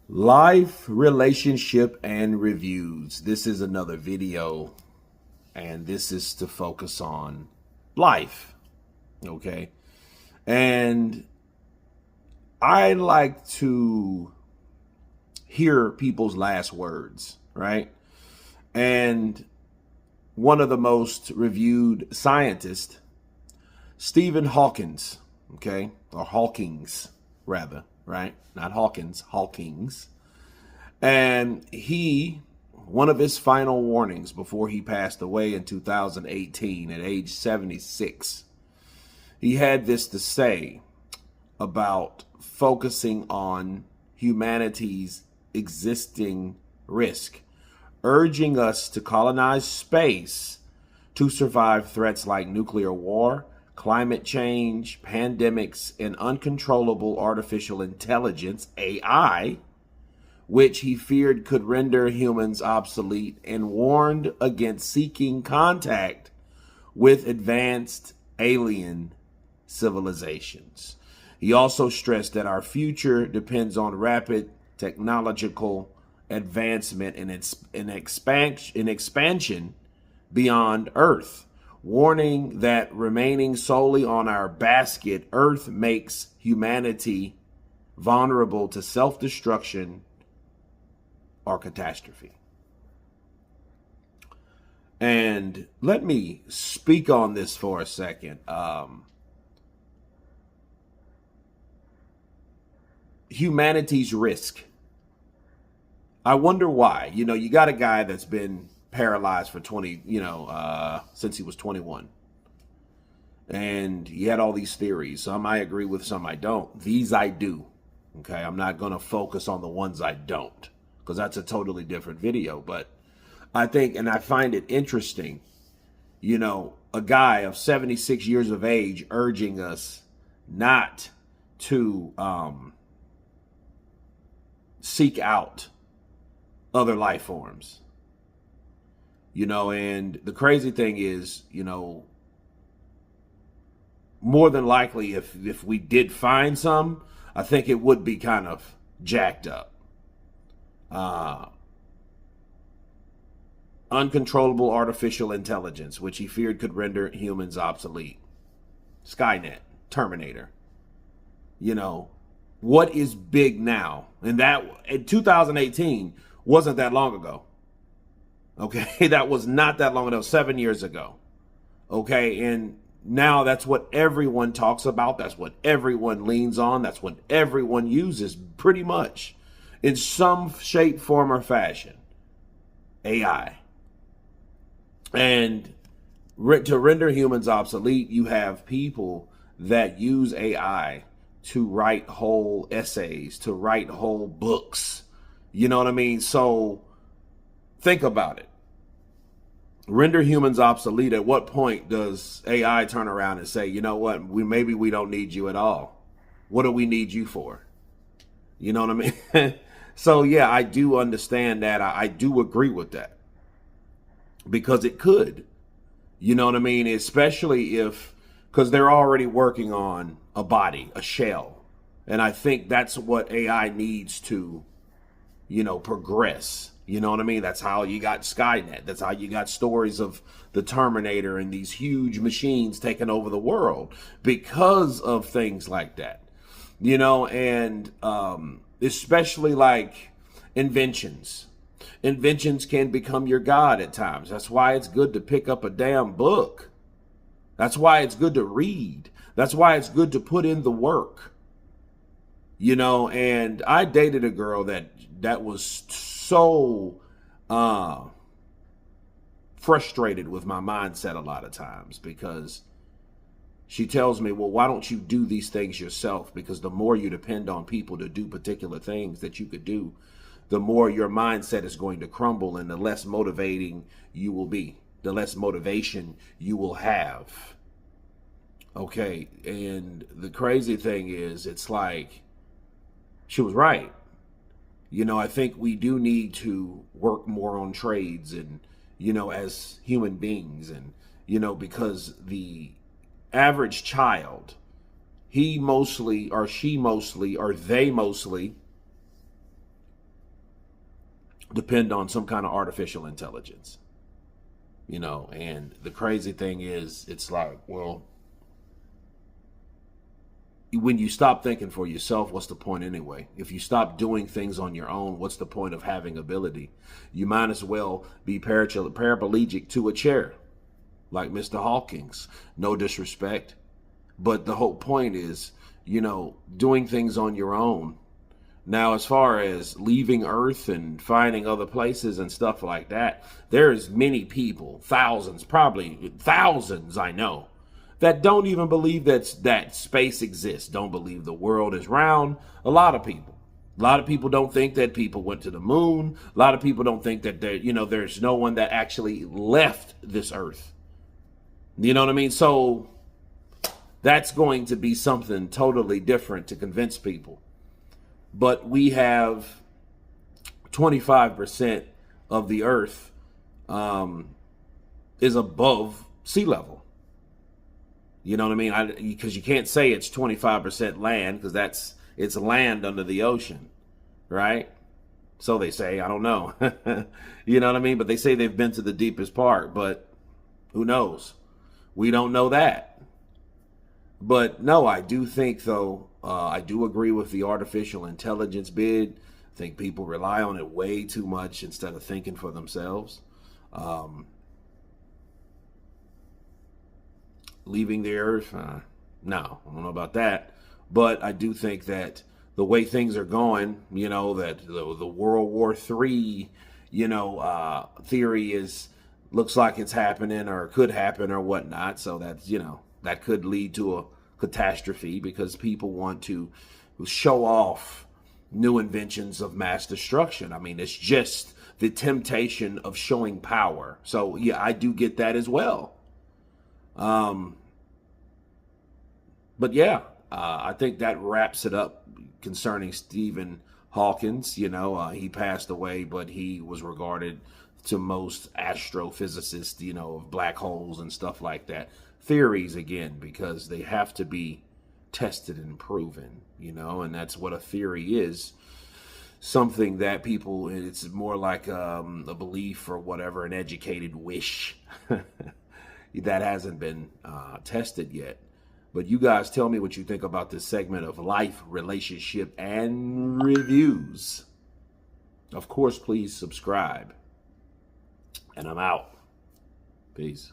Life, relationship, and reviews. This is another video, and this is to focus on life. Okay. And I like to hear people's last words, right? And one of the most reviewed scientists, Stephen Hawkins, okay, or Hawkings rather, right? Not Hawkins, Hawkings. And one of his final warnings before he passed away in 2018 at age 76, he had this to say about focusing on humanity's existing risk, urging us to colonize space to survive threats like nuclear war, climate change, pandemics, and uncontrollable artificial intelligence, AI, which he feared could render humans obsolete, and warned against seeking contact with advanced alien civilizations. He also stressed that our future depends on rapid technological advancement and expansion beyond Earth, warning that remaining solely on our basket Earth makes humanity vulnerable to self-destruction or catastrophe. And let me speak on this for a second. Humanity's risk. I wonder why. You got a guy that's been paralyzed for 20, since he was 21. And he had all these theories. Some I agree with, some I don't. These I do. Okay, I'm not going to focus on the ones I don't, because that's a totally different video. But I think, and I find it interesting, a guy of 76 years of age urging us not to seek out other life forms. And the crazy thing is, more than likely, if we did find some, I think it would be kind of jacked up. Uncontrollable artificial intelligence, which he feared could render humans obsolete. Skynet, Terminator. What is big now? And that in 2018 wasn't that long ago. Okay, that was not that long ago, 7 years ago. Okay, and now that's what everyone talks about. That's what everyone leans on. That's what everyone uses pretty much in some shape, form, or fashion. AI. And to render humans obsolete, you have people that use AI to write whole essays, to write whole books. You know what I mean? So think about it. Render humans obsolete. At what point does AI turn around and say, you know what, maybe we don't need you at all? What do we need you for? You know what I mean? So yeah, I do understand that. I do agree with that. Because it could. You know what I mean? Especially because they're already working on a body, a shell. And I think that's what AI needs to, progress. You know what I mean? That's how you got Skynet. That's how you got stories of the Terminator and these huge machines taking over the world because of things like that. And especially like inventions. Inventions can become your God at times. That's why it's good to pick up a damn book. That's why it's good to read. That's why it's good to put in the work. And I dated a girl that was so frustrated with my mindset a lot of times, because she tells me, well, why don't you do these things yourself? Because the more you depend on people to do particular things that you could do, the more your mindset is going to crumble, and the less motivating you will be, the less motivation you will have. Okay, and the crazy thing is, it's like, she was right. I think we do need to work more on trades and, as human beings, and, because the average child, he mostly, or she mostly, or they mostly depend on some kind of artificial intelligence. And the crazy thing is, it's like, well, when you stop thinking for yourself, what's the point anyway? If you stop doing things on your own, what's the point of having ability? You might as well be paraplegic to a chair, like Mr. Hawkings. No disrespect, but the whole point is, doing things on your own. Now, as far as leaving Earth and finding other places and stuff like that, there's many people, thousands, probably thousands, I know, that don't even believe that space exists, don't believe the world is round. A lot of people don't think that people went to the moon. A lot of people don't think that there's no one that actually left this Earth. You know what I mean? So that's going to be something totally different to convince people. But we have 25% of the Earth is above sea level. You know what I mean? Because you can't say it's 25% land, because it's land under the ocean, right? So they say. I don't know. You know what I mean? But they say they've been to the deepest part, but who knows? We don't know that. But no, I do think, though, I do agree with the artificial intelligence bid. I think people rely on it way too much instead of thinking for themselves. Leaving the Earth, no, I don't know about that. But I do think that the way things are going, that the World War III, theory looks like it's happening or could happen or whatnot. So that's, that could lead to a catastrophe because people want to show off new inventions of mass destruction. I mean, it's just the temptation of showing power. So yeah, I do get that as well. But yeah, I think that wraps it up concerning Stephen Hawkins. He passed away, but he was regarded to most astrophysicists, of black holes and stuff like that. Theories, again, because they have to be tested and proven, and that's what a theory is. Something that people, it's more like a belief or whatever, an educated wish that hasn't been tested yet. But you guys tell me what you think about this segment of life, relationship, and reviews. Of course, please subscribe. And I'm out. Peace.